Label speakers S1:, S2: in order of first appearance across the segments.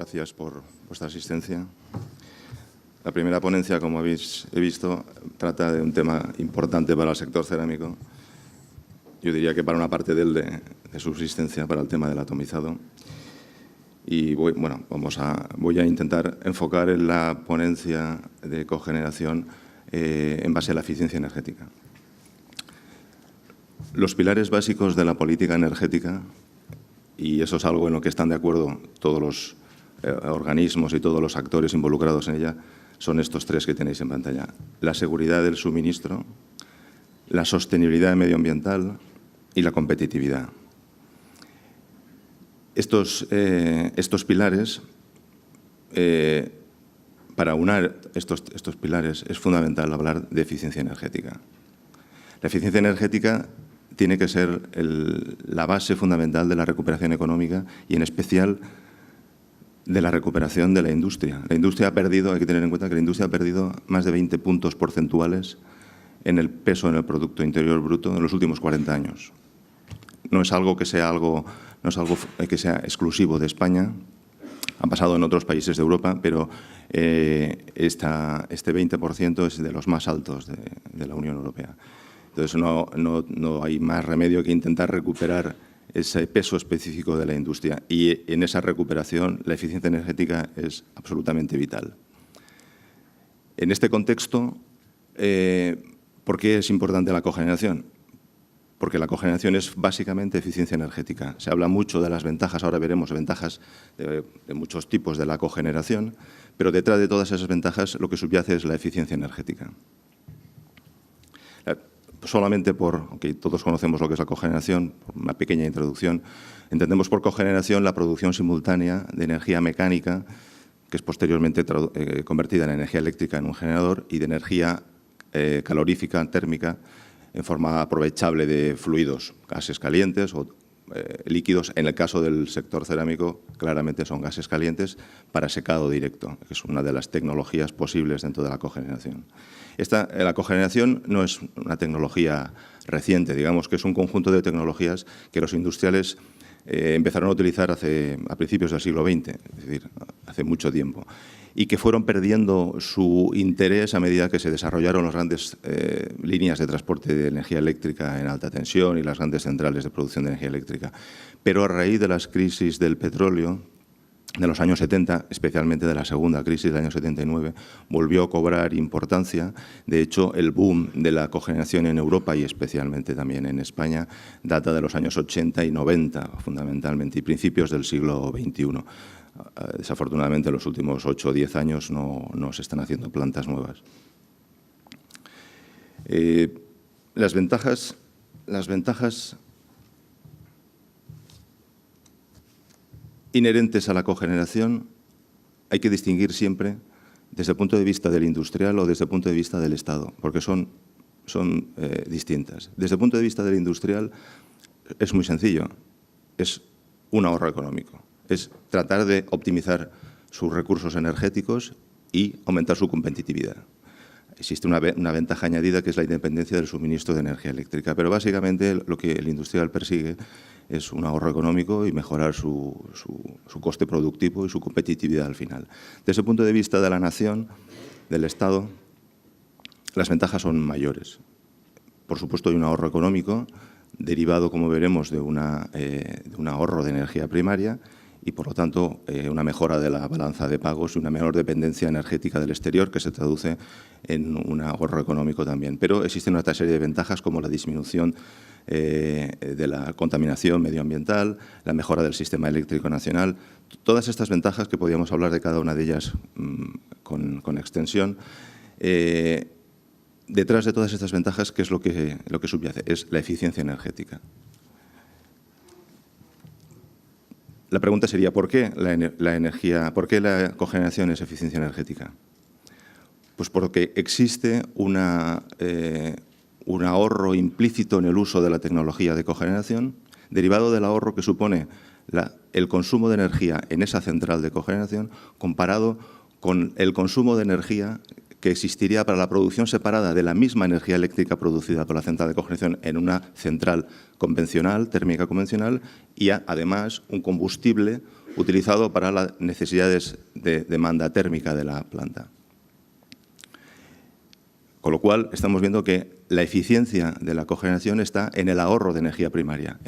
S1: Gracias por vuestra asistencia. La primera ponencia, como habéis visto, trata de un tema importante para el sector cerámico. Yo diría que para una parte de subsistencia, para el tema del atomizado. Y voy a intentar enfocar en la ponencia de cogeneración en base a la eficiencia energética. Los pilares básicos de la política energética, y eso es algo en lo que están de acuerdo todos los organismos y todos los actores involucrados en ella, son estos tres que tenéis en pantalla. La seguridad del suministro, la sostenibilidad medioambiental y la competitividad. Estos pilares, para unar estos pilares, es fundamental hablar de eficiencia energética. La eficiencia energética tiene que ser la base fundamental de la recuperación económica y, en especial, de la recuperación de la industria. La industria ha perdido, hay que tener en cuenta que la industria ha perdido más de 20 puntos porcentuales en el peso en el Producto Interior Bruto en los últimos 40 años. No es algo que sea exclusivo de España. Ha pasado en otros países de Europa, pero este 20% es de los más altos de la Unión Europea. Entonces, no hay más remedio que intentar recuperar ese peso específico de la industria. Y en esa recuperación, la eficiencia energética es absolutamente vital. En este contexto, ¿por qué es importante la cogeneración? Porque la cogeneración es básicamente eficiencia energética. Se habla mucho de las ventajas, ahora veremos ventajas de muchos tipos de la cogeneración, pero detrás de todas esas ventajas lo que subyace es la eficiencia energética. Solamente aunque todos conocemos lo que es la cogeneración, por una pequeña introducción, entendemos por cogeneración la producción simultánea de energía mecánica, que es posteriormente convertida en energía eléctrica en un generador, y de energía calorífica, térmica, en forma aprovechable de fluidos, gases calientes o líquidos. En el caso del sector cerámico, claramente son gases calientes para secado directo, que es una de las tecnologías posibles dentro de la cogeneración. La cogeneración no es una tecnología reciente, digamos que es un conjunto de tecnologías que los industriales empezaron a utilizar a principios del siglo XX, es decir, hace mucho tiempo, y que fueron perdiendo su interés a medida que se desarrollaron las grandes líneas de transporte de energía eléctrica en alta tensión y las grandes centrales de producción de energía eléctrica. Pero a raíz de las crisis del petróleo de los años 70, especialmente de la segunda crisis del año 79, volvió a cobrar importancia. De hecho, el boom de la cogeneración en Europa y especialmente también en España data de los años 80 y 90, fundamentalmente, y principios del siglo XXI. Desafortunadamente, en los últimos 8 o 10 años no se están haciendo plantas nuevas. Las ventajas inherentes a la cogeneración hay que distinguir siempre desde el punto de vista del industrial o desde el punto de vista del Estado, porque son distintas. Desde el punto de vista del industrial es muy sencillo, es un ahorro económico, es tratar de optimizar sus recursos energéticos y aumentar su competitividad. Existe una ventaja añadida que es la independencia del suministro de energía eléctrica, pero básicamente lo que el industrial persigue es un ahorro económico y mejorar su coste productivo y su competitividad al final. Desde el punto de vista de la nación, del Estado, las ventajas son mayores. Por supuesto, hay un ahorro económico derivado, como veremos, de un ahorro de energía primaria y, por lo tanto, una mejora de la balanza de pagos y una menor dependencia energética del exterior que se traduce en un ahorro económico también. Pero existen otra serie de ventajas como la disminución de la contaminación medioambiental, la mejora del sistema eléctrico nacional. Todas estas ventajas, que podríamos hablar de cada una de ellas con extensión, detrás de todas estas ventajas, ¿qué es lo que subyace? Es la eficiencia energética. La pregunta sería, ¿por qué la cogeneración es eficiencia energética? Pues porque existe un ahorro implícito en el uso de la tecnología de cogeneración, derivado del ahorro que supone el consumo de energía en esa central de cogeneración, comparado con el consumo de energía que existiría para la producción separada de la misma energía eléctrica producida por la central de cogeneración en una central convencional, térmica convencional, y además un combustible utilizado para las necesidades de demanda térmica de la planta. Con lo cual, estamos viendo que la eficiencia de la cogeneración está en el ahorro de energía primaria,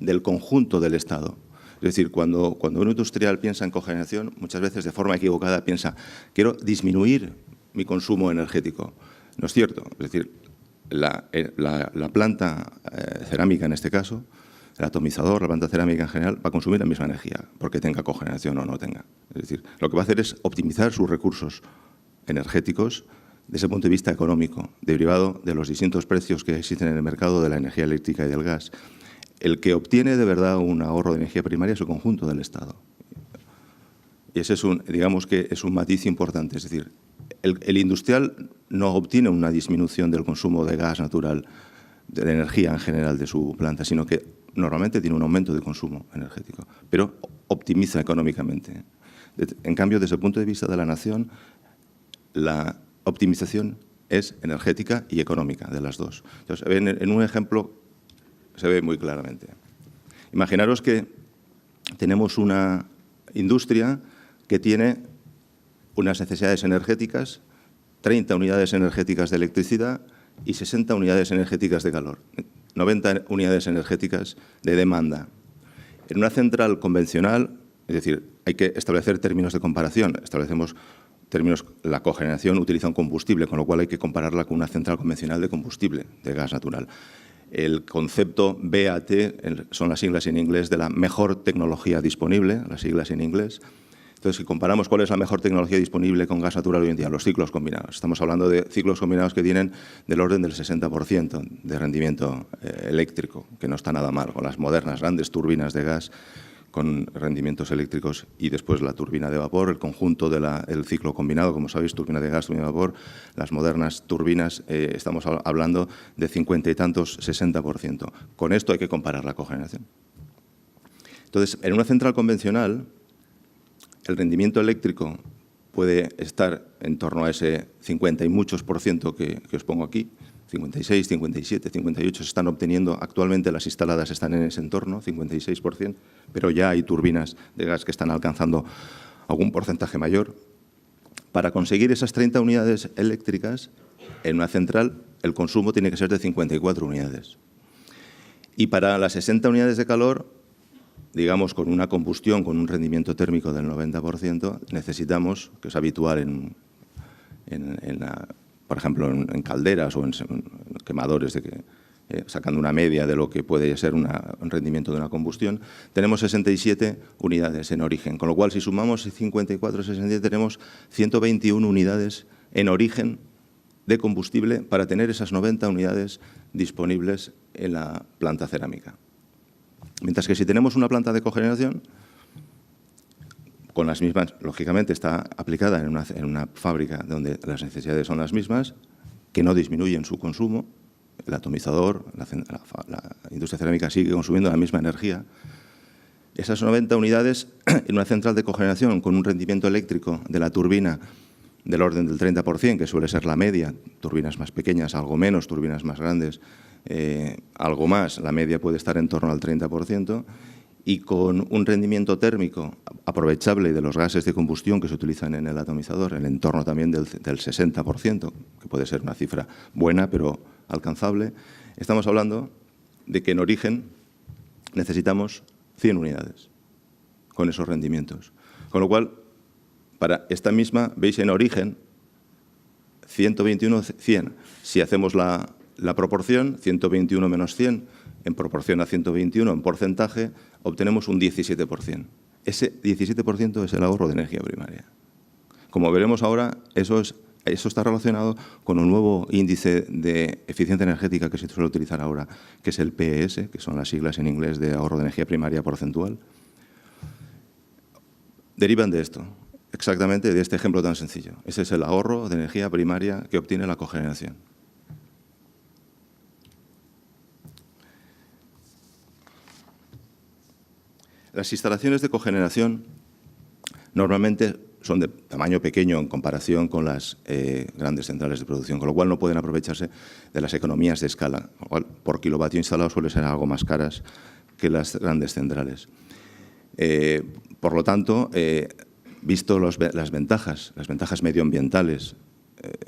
S1: del conjunto del Estado. Es decir, cuando un industrial piensa en cogeneración, muchas veces de forma equivocada piensa, quiero disminuir mi consumo energético. No es cierto. Es decir, la planta cerámica en este caso, el atomizador, la planta cerámica en general, va a consumir la misma energía, porque tenga cogeneración o no tenga. Es decir, lo que va a hacer es optimizar sus recursos energéticos desde el punto de vista económico, derivado de los distintos precios que existen en el mercado de la energía eléctrica y del gas. El que obtiene de verdad un ahorro de energía primaria es el conjunto del Estado. Y ese es digamos que es un matiz importante. Es decir, el industrial no obtiene una disminución del consumo de gas natural, de energía en general de su planta, sino que normalmente tiene un aumento de consumo energético, pero optimiza económicamente. En cambio, desde el punto de vista de la nación, la optimización es energética y económica, de las dos. Entonces, en un ejemplo se ve muy claramente. Imaginaros que tenemos una industria que tiene unas necesidades energéticas, 30 unidades energéticas de electricidad y 60 unidades energéticas de calor, 90 unidades energéticas de demanda. En una central convencional, es decir, hay que establecer términos de comparación. Establecemos términos, la cogeneración utiliza un combustible, con lo cual hay que compararla con una central convencional de combustible, de gas natural. El concepto BAT son las siglas en inglés de la mejor tecnología disponible, las siglas en inglés. Entonces, si comparamos cuál es la mejor tecnología disponible con gas natural hoy en día, los ciclos combinados. Estamos hablando de ciclos combinados que tienen del orden del 60% de rendimiento eléctrico, que no está nada mal, con las modernas grandes turbinas de gas con rendimientos eléctricos y después la turbina de vapor, el conjunto del ciclo combinado, como sabéis, turbina de gas, turbina de vapor, las modernas turbinas, estamos hablando de 50 y tantos, 60%. Con esto hay que comparar la cogeneración. Entonces, en una central convencional, el rendimiento eléctrico puede estar en torno a ese 50 y muchos por ciento que os pongo aquí, 56, 57, 58 se están obteniendo. Actualmente las instaladas están en ese entorno, 56%, pero ya hay turbinas de gas que están alcanzando algún porcentaje mayor. Para conseguir esas 30 unidades eléctricas, en una central el consumo tiene que ser de 54 unidades. Y para las 60 unidades de calor, digamos, con una combustión, con un rendimiento térmico del 90%, necesitamos, que es habitual por ejemplo, en calderas o en quemadores, sacando una media de lo que puede ser un rendimiento de una combustión, tenemos 67 unidades en origen. Con lo cual, si sumamos 54 y 67, tenemos 121 unidades en origen de combustible para tener esas 90 unidades disponibles en la planta cerámica. Mientras que si tenemos una planta de cogeneración, con las mismas, lógicamente está aplicada en una fábrica donde las necesidades son las mismas, que no disminuyen su consumo, el atomizador, la industria cerámica sigue consumiendo la misma energía. Esas 90 unidades en una central de cogeneración con un rendimiento eléctrico de la turbina del orden del 30%, que suele ser la media, turbinas más pequeñas, algo menos, turbinas más grandes, algo más, la media puede estar en torno al 30%, y con un rendimiento térmico aprovechable de los gases de combustión que se utilizan en el atomizador, en el entorno también del 60%, que puede ser una cifra buena pero alcanzable, estamos hablando de que en origen necesitamos 100 unidades con esos rendimientos. Con lo cual, para esta misma, veis en origen, 121, 100. Si hacemos la proporción, 121 menos 100, en proporción a 121 en porcentaje, obtenemos un 17%. Ese 17% es el ahorro de energía primaria. Como veremos ahora, eso está relacionado con un nuevo índice de eficiencia energética que se suele utilizar ahora, que es el PES, que son las siglas en inglés de ahorro de energía primaria porcentual. Derivan de esto, exactamente de este ejemplo tan sencillo. Ese es el ahorro de energía primaria que obtiene la cogeneración. Las instalaciones de cogeneración normalmente son de tamaño pequeño en comparación con las grandes centrales de producción, con lo cual no pueden aprovecharse de las economías de escala, con lo cual por kilovatio instalado suelen ser algo más caras que las grandes centrales. Por lo tanto, visto las ventajas medioambientales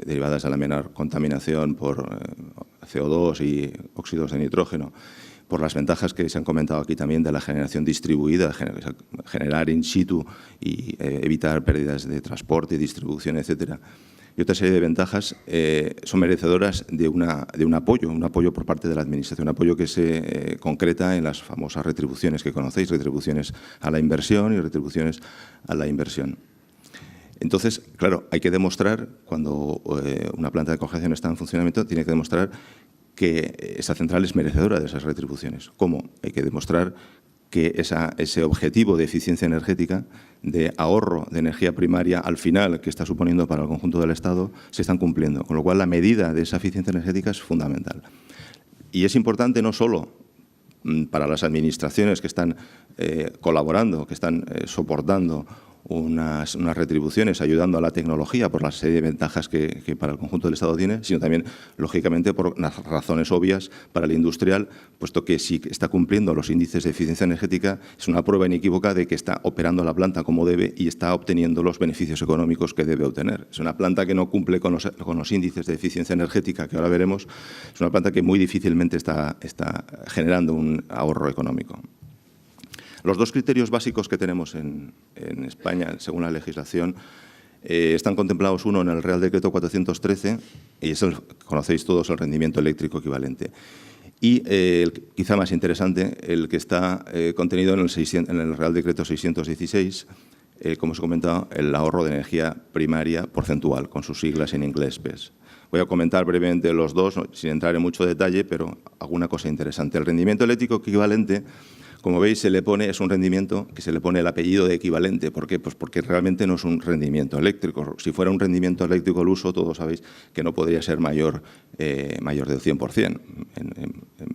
S1: derivadas de la menor contaminación por CO2 y óxidos de nitrógeno, por las ventajas que se han comentado aquí también de la generación distribuida, generar in situ y evitar pérdidas de transporte, distribución, etcétera, y otra serie de ventajas, son merecedoras de un apoyo por parte de la Administración, un apoyo que se concreta en las famosas retribuciones que conocéis, retribuciones a la inversión y retribuciones a la inversión. Entonces, claro, hay que demostrar, cuando una planta de cogeneración está en funcionamiento, tiene que demostrar que esa central es merecedora de esas retribuciones. ¿Cómo? Hay que demostrar que ese objetivo de eficiencia energética, de ahorro de energía primaria al final que está suponiendo para el conjunto del Estado, se están cumpliendo. Con lo cual, la medida de esa eficiencia energética es fundamental. Y es importante no solo para las administraciones que están colaborando, que están soportando unas retribuciones, ayudando a la tecnología por la serie de ventajas que para el conjunto del Estado tiene, sino también, lógicamente, por unas razones obvias para el industrial, puesto que si está cumpliendo los índices de eficiencia energética, es una prueba inequívoca de que está operando la planta como debe y está obteniendo los beneficios económicos que debe obtener. Es una planta que no cumple con los índices de eficiencia energética, que ahora veremos, es una planta que muy difícilmente está generando un ahorro económico. Los dos criterios básicos que tenemos en España, según la legislación, están contemplados, uno en el Real Decreto 413, y es conocéis todos, el rendimiento eléctrico equivalente. Y quizá más interesante, el que está contenido en el Real Decreto 616, como os he comentado, el ahorro de energía primaria porcentual, con sus siglas en inglés PES. Voy a comentar brevemente los dos, sin entrar en mucho detalle, pero alguna cosa interesante. El rendimiento eléctrico equivalente, como veis, es un rendimiento que se le pone el apellido de equivalente. ¿Por qué? Pues porque realmente no es un rendimiento eléctrico. Si fuera un rendimiento eléctrico al uso, todos sabéis que no podría ser mayor del 100%.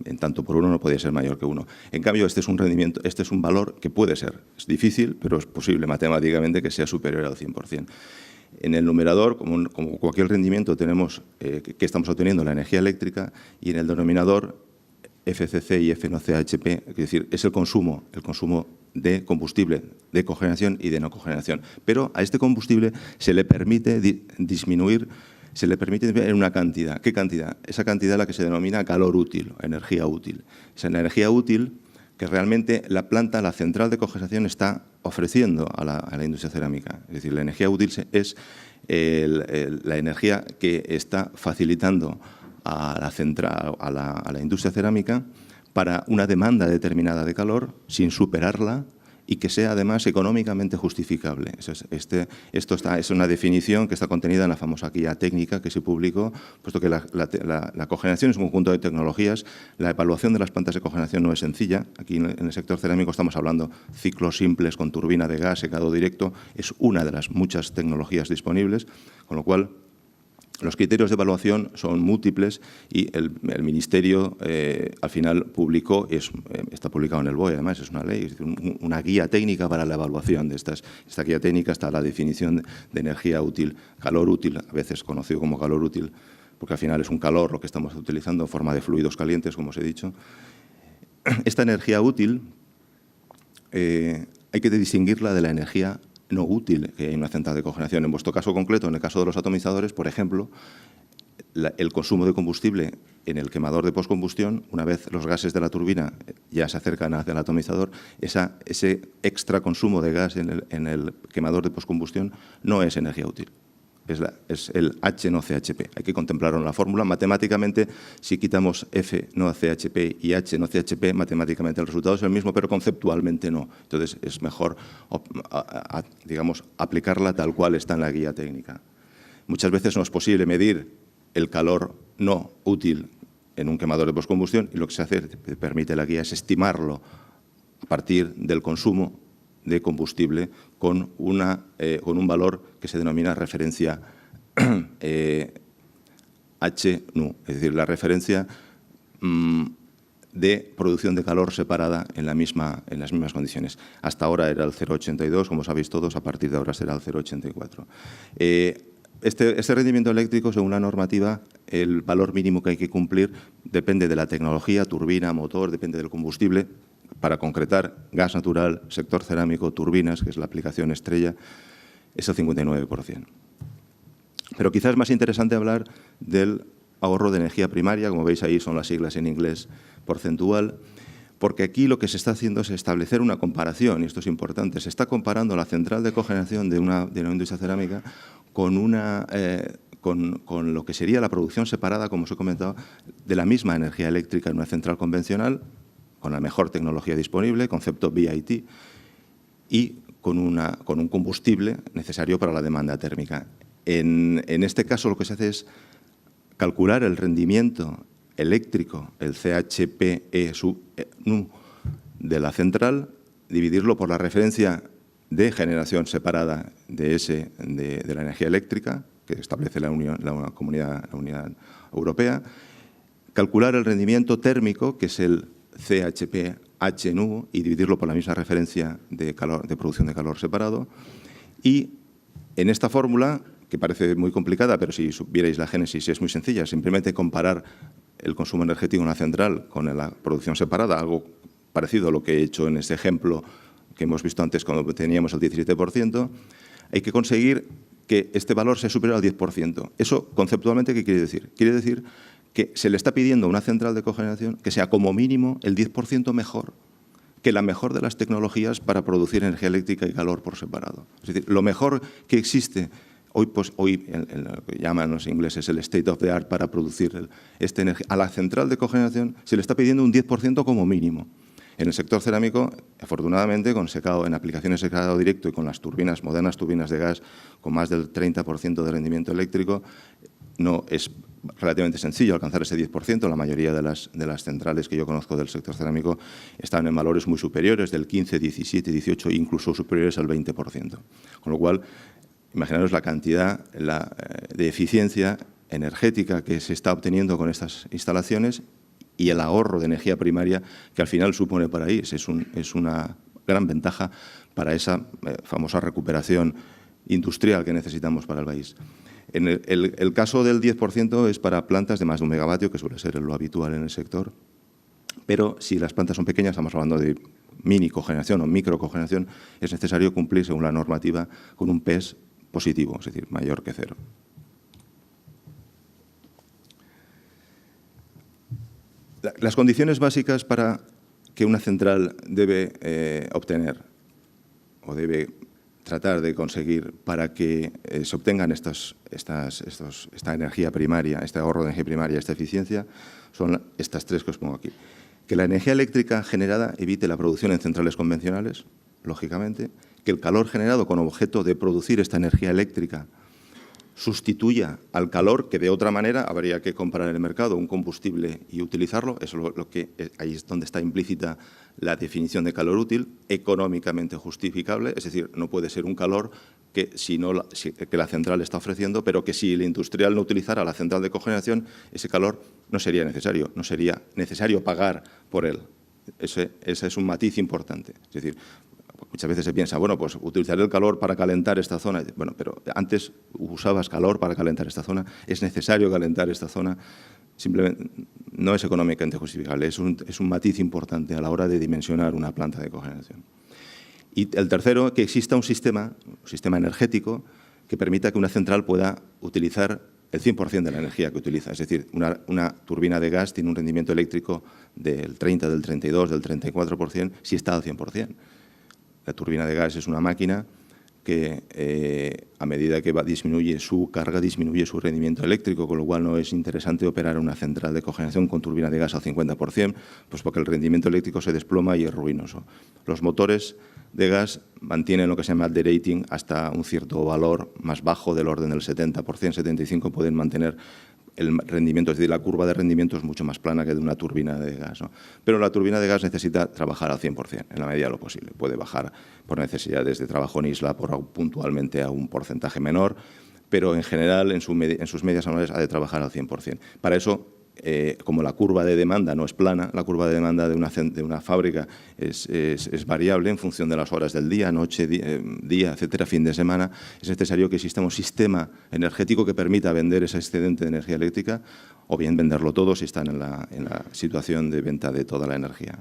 S1: En tanto por uno no podría ser mayor que uno. En cambio, este es un valor que puede ser. Es difícil, pero es posible matemáticamente que sea superior al 100%. En el numerador, como cualquier rendimiento, tenemos que estamos obteniendo la energía eléctrica, y en el denominador FCC y FNOCHP, es decir, es el consumo de combustible de cogeneración y de no cogeneración. Pero a este combustible se le permite disminuir, en una cantidad. ¿Qué cantidad? Esa cantidad es la que se denomina calor útil, energía útil. Es la energía útil que realmente la central de cogeneración está ofreciendo a la industria cerámica. Es decir, la energía útil es la energía que está facilitando a la industria cerámica para una demanda determinada de calor sin superarla y que sea además económicamente justificable. Es una definición que está contenida en la famosa guía técnica que se publicó, puesto que la cogeneración es un conjunto de tecnologías. La evaluación de las plantas de cogeneración no es sencilla. Aquí en el sector cerámico estamos hablando de ciclos simples con turbina de gas, secado directo. Es una de las muchas tecnologías disponibles, con lo cual los criterios de evaluación son múltiples y el Ministerio al final publicó, está publicado en el BOE, además es una ley, es decir, una guía técnica para la evaluación de esta guía técnica está la definición de energía útil, calor útil, a veces conocido como calor útil, porque al final es un calor lo que estamos utilizando en forma de fluidos calientes, como os he dicho. Esta energía útil hay que distinguirla de la energía no útil que hay en una central de cogeneración. En vuestro caso concreto, en el caso de los atomizadores, por ejemplo, el consumo de combustible en el quemador de postcombustión, una vez los gases de la turbina ya se acercan hacia el atomizador, ese extra consumo de gas en el quemador de postcombustión no es energía útil. Es el H no CHP. Hay que contemplarlo en la fórmula. Matemáticamente, si quitamos F no CHP y H no CHP, matemáticamente el resultado es el mismo, pero conceptualmente no. Entonces, es mejor, digamos, aplicarla tal cual está en la guía técnica. Muchas veces no es posible medir el calor no útil en un quemador de postcombustión y lo que se hace, que permite la guía, es estimarlo a partir del consumo de combustible con un valor que se denomina referencia HNU, es decir, la referencia de producción de calor separada en las mismas condiciones. Hasta ahora era el 0,82, como sabéis todos, a partir de ahora será el 0,84. Este rendimiento eléctrico, según la normativa, el valor mínimo que hay que cumplir depende de la tecnología, turbina, motor, depende del combustible. Para concretar, gas natural, sector cerámico, turbinas, que es la aplicación estrella, es el 59%. Pero quizás es más interesante hablar del ahorro de energía primaria, como veis ahí son las siglas en inglés porcentual, porque aquí lo que se está haciendo es establecer una comparación, y esto es importante, se está comparando la central de cogeneración de una industria cerámica con lo que sería la producción separada, como os he comentado, de la misma energía eléctrica en una central convencional, con la mejor tecnología disponible, concepto BIT, y con un combustible necesario para la demanda térmica. En este caso lo que se hace es calcular el rendimiento eléctrico, el CHPE-NU de la central, dividirlo por la referencia de generación separada de la energía eléctrica que establece la Unión Europea, calcular el rendimiento térmico, que es el CHP-HNU, y dividirlo por la misma referencia de producción de calor separado. Y en esta fórmula, que parece muy complicada, pero si vierais la génesis es muy sencilla, simplemente comparar el consumo energético en una central con la producción separada, algo parecido a lo que he hecho en este ejemplo que hemos visto antes cuando teníamos el 17%, hay que conseguir que este valor sea superior al 10%. Eso, conceptualmente, ¿qué quiere decir? Quiere decir que se le está pidiendo a una central de cogeneración que sea como mínimo el 10% mejor que la mejor de las tecnologías para producir energía eléctrica y calor por separado. Es decir, lo mejor que existe hoy lo que llaman los ingleses el state of the art para producir esta energía, a la central de cogeneración se le está pidiendo un 10% como mínimo. En el sector cerámico, afortunadamente, con secado, en aplicaciones de secado directo y con las turbinas, modernas turbinas de gas, con más del 30% de rendimiento eléctrico, no es relativamente sencillo alcanzar ese 10%. La mayoría de las centrales que yo conozco del sector cerámico están en valores muy superiores, del 15, 17, 18, incluso superiores al 20%. Con lo cual, imaginaros la cantidad de eficiencia energética que se está obteniendo con estas instalaciones y el ahorro de energía primaria que al final supone para ahí. Es una gran ventaja para esa famosa recuperación industrial que necesitamos para el país. En el caso del 10% es para plantas de más de 1 megavatio, que suele ser lo habitual en el sector, pero si las plantas son pequeñas, estamos hablando de mini cogeneración o micro cogeneración, es necesario cumplir, según la normativa, con un PES positivo, es decir, mayor que 0. Las condiciones básicas para que una central debe obtener o debe tratar de conseguir para que se obtengan esta energía primaria, este ahorro de energía primaria, esta eficiencia, son estas tres que os pongo aquí. Que la energía eléctrica generada evite la producción en centrales convencionales, lógicamente, que el calor generado con objeto de producir esta energía eléctrica sustituya al calor que de otra manera habría que comprar en el mercado un combustible y utilizarlo. Eso es ahí es donde está implícita la definición de calor útil, económicamente justificable, es decir, no puede ser un calor que la central está ofreciendo, pero que si el industrial no utilizara la central de cogeneración, ese calor no sería necesario pagar por él. Ese es un matiz importante. Es decir, muchas veces se piensa, bueno, pues utilizaré el calor para calentar esta zona. Bueno, pero antes usabas calor para calentar esta zona, es necesario calentar esta zona, simplemente no es económicamente justificable, es un matiz importante a la hora de dimensionar una planta de cogeneración. Y el tercero, que exista un sistema energético que permita que una central pueda utilizar el 100% de la energía que utiliza. Es decir, una turbina de gas tiene un rendimiento eléctrico del 30, del 32, del 34%, si está al 100%. La turbina de gas es una máquina que a medida que disminuye su carga, disminuye su rendimiento eléctrico, con lo cual no es interesante operar una central de cogeneración con turbina de gas al 50%, pues porque el rendimiento eléctrico se desploma y es ruinoso. Los motores de gas mantienen lo que se llama derating hasta un cierto valor más bajo, del orden del 70%, 75% pueden mantener el rendimiento, es decir, la curva de rendimiento es mucho más plana que de una turbina de gas, ¿no? Pero la turbina de gas necesita trabajar al 100%, en la medida de lo posible. Puede bajar por necesidades de trabajo en isla puntualmente a un porcentaje menor, pero en general en sus medias anuales ha de trabajar al 100%. Para eso como la curva de demanda no es plana, la curva de demanda de una fábrica es variable en función de las horas del día, noche, día, etcétera, fin de semana, es necesario que exista un sistema energético que permita vender ese excedente de energía eléctrica o bien venderlo todo si están en la situación de venta de toda la energía.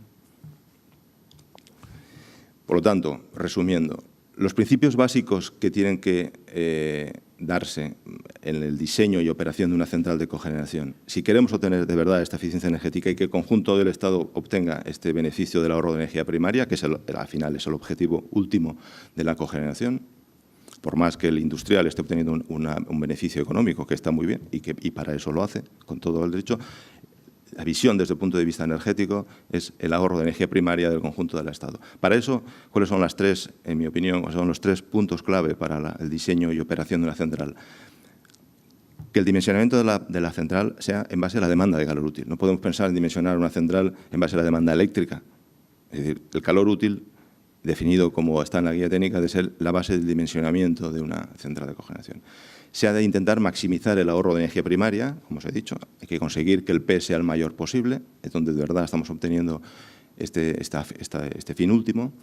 S1: Por lo tanto, resumiendo, los principios básicos que tienen que darse en el diseño y operación de una central de cogeneración, si queremos obtener de verdad esta eficiencia energética y que el conjunto del Estado obtenga este beneficio del ahorro de energía primaria, que al final es el objetivo último de la cogeneración, por más que el industrial esté obteniendo un beneficio económico, que está muy bien y para eso lo hace, con todo el derecho, la visión desde el punto de vista energético es el ahorro de energía primaria del conjunto del Estado. Para eso, ¿cuáles son las tres, en mi opinión, son los tres puntos clave para el diseño y operación de una central? Que el dimensionamiento de la central sea en base a la demanda de calor útil. No podemos pensar en dimensionar una central en base a la demanda eléctrica. Es decir, el calor útil, definido como está en la guía técnica, debe ser la base del dimensionamiento de una central de cogeneración. Se ha de intentar maximizar el ahorro de energía primaria, como os he dicho. Hay que conseguir que el P sea el mayor posible, es donde de verdad estamos obteniendo este fin último.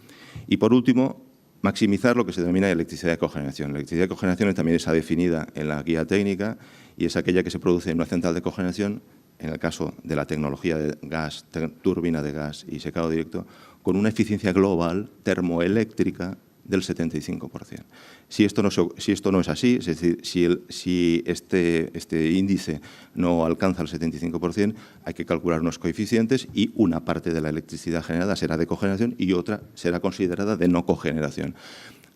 S1: Y, por último, maximizar lo que se denomina electricidad de cogeneración. La electricidad de cogeneración también está definida en la guía técnica y es aquella que se produce en una central de cogeneración, en el caso de la tecnología de gas, turbina de gas y secado directo, con una eficiencia global termoeléctrica del 75%. Si esto no es así, es decir, si este índice no alcanza el 75%, hay que calcular unos coeficientes y una parte de la electricidad generada será de cogeneración y otra será considerada de no cogeneración.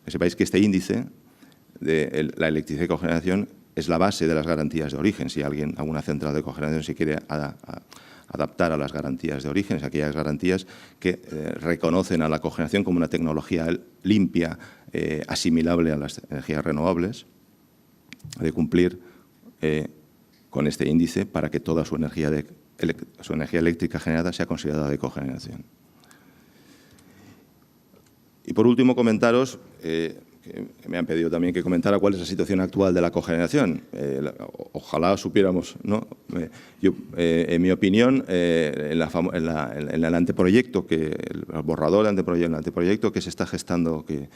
S1: Que sepáis que este índice de la electricidad de cogeneración es la base de las garantías de origen. Si alguna central de cogeneración se quiere adaptar a las garantías de origen, aquellas garantías que reconocen a la cogeneración como una tecnología limpia, asimilable a las energías renovables, de cumplir con este índice para que toda su energía eléctrica generada sea considerada de cogeneración. Y por último, comentaros que me han pedido también que comentara cuál es la situación actual de la cogeneración. Ojalá supiéramos, ¿no? En mi opinión, en el anteproyecto, el borrador del anteproyecto que se está gestando, que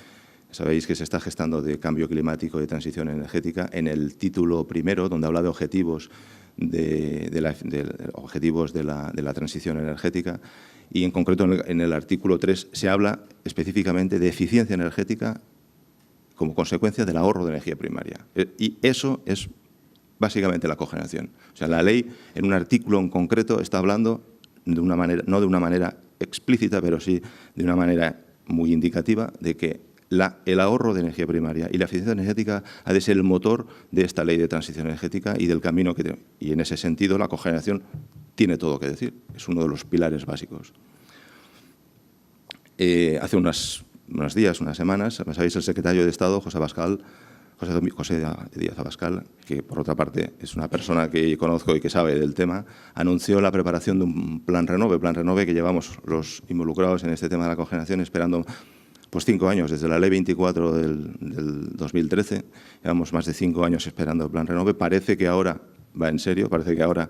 S1: sabéis que se está gestando de cambio climático y de transición energética, en el título primero, donde habla de objetivos de la transición energética, y en concreto en el artículo 3 se habla específicamente de eficiencia energética como consecuencia del ahorro de energía primaria. Y eso es básicamente la cogeneración. O sea, la ley, en un artículo en concreto, está hablando de una manera, no de una manera explícita, pero sí de una manera muy indicativa de que el ahorro de energía primaria y la eficiencia energética ha de ser el motor de esta ley de transición energética y del camino que y en ese sentido la cogeneración tiene todo que decir. Es uno de los pilares básicos. Hace unas semanas, sabéis, el secretario de Estado, José Díaz Abascal, que por otra parte es una persona que conozco y que sabe del tema, anunció la preparación de un plan Renove que llevamos los involucrados en este tema de la cogeneración esperando pues 5 años, desde la Ley 24 del 2013, llevamos más de 5 años esperando el plan Renove. Parece que ahora va en serio, parece que ahora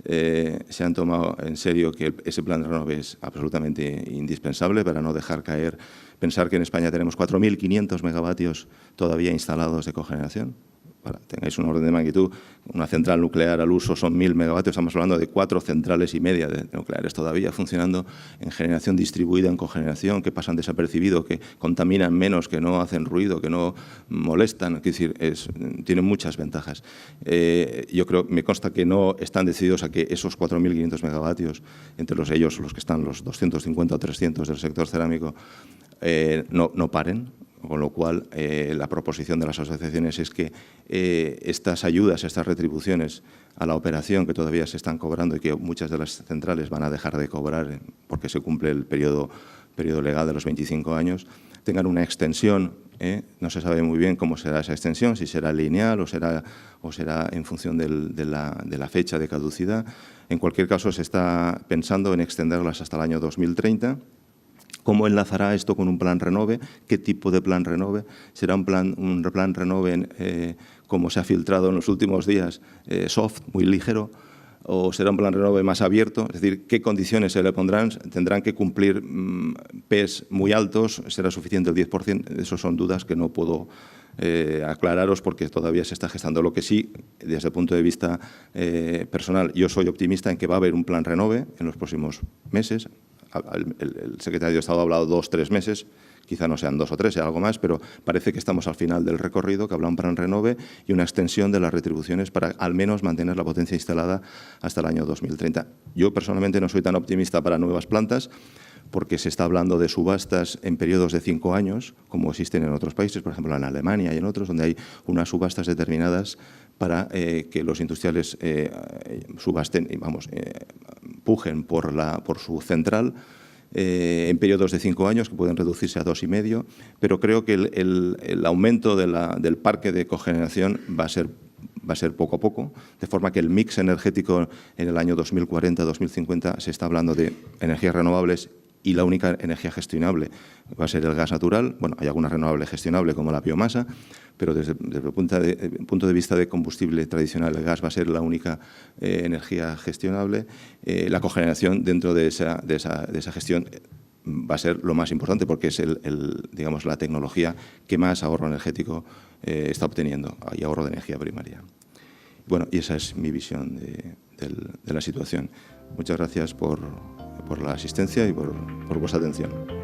S1: se han tomado en serio que ese plan Renove es absolutamente indispensable para no dejar caer. Pensar que en España tenemos 4.500 megavatios todavía instalados de cogeneración. Para que tengáis un orden de magnitud, una central nuclear al uso son 1.000 megavatios. Estamos hablando de 4 centrales y media de nucleares todavía funcionando en generación distribuida, en cogeneración, que pasan desapercibido, que contaminan menos, que no hacen ruido, que no molestan. Es decir, tienen muchas ventajas. Yo creo, me consta que no están decididos a que esos 4.500 megavatios, entre los que están los 250 o 300 del sector cerámico, no paren. Con lo cual, la proposición de las asociaciones es que estas ayudas, estas retribuciones a la operación que todavía se están cobrando y que muchas de las centrales van a dejar de cobrar porque se cumple el periodo legal de los 25 años, tengan una extensión. No se sabe muy bien cómo será esa extensión, si será lineal o será en función de la fecha de caducidad. En cualquier caso, se está pensando en extenderlas hasta el año 2030. ¿Cómo enlazará esto con un plan Renove? ¿Qué tipo de plan Renove? ¿Será un plan Renove, como se ha filtrado en los últimos días, soft, muy ligero? o será un plan Renove más abierto, es decir, qué condiciones se le pondrán, tendrán que cumplir PEs muy altos, será suficiente el 10%, esas son dudas que no puedo aclararos porque todavía se está gestando. Lo que sí, desde el punto de vista personal, yo soy optimista en que va a haber un plan Renove en los próximos meses. El secretario de Estado ha hablado 2 o 3 meses, quizá no sean 2 o 3, sea algo más, pero parece que estamos al final del recorrido, que habla un plan Renove y una extensión de las retribuciones para al menos mantener la potencia instalada hasta el año 2030. Yo personalmente no soy tan optimista para nuevas plantas, porque se está hablando de subastas en periodos de 5 años, como existen en otros países, por ejemplo en Alemania y en otros, donde hay unas subastas determinadas para que los industriales subasten, pujen por su central en periodos de 5 años, que pueden reducirse a 2,5, pero creo que el aumento del parque de cogeneración va a ser poco a poco, de forma que el mix energético en el año 2040-2050 se está hablando de energías renovables y la única energía gestionable va a ser el gas natural. Bueno, hay alguna renovable gestionable como la biomasa, pero desde el punto de vista de combustible tradicional, el gas va a ser la única energía gestionable. La cogeneración dentro de esa gestión va a ser lo más importante porque es digamos, la tecnología que más ahorro energético está obteniendo y ahorro de energía primaria. Bueno, y esa es mi visión de la situación. Muchas gracias por la asistencia y por vuestra atención.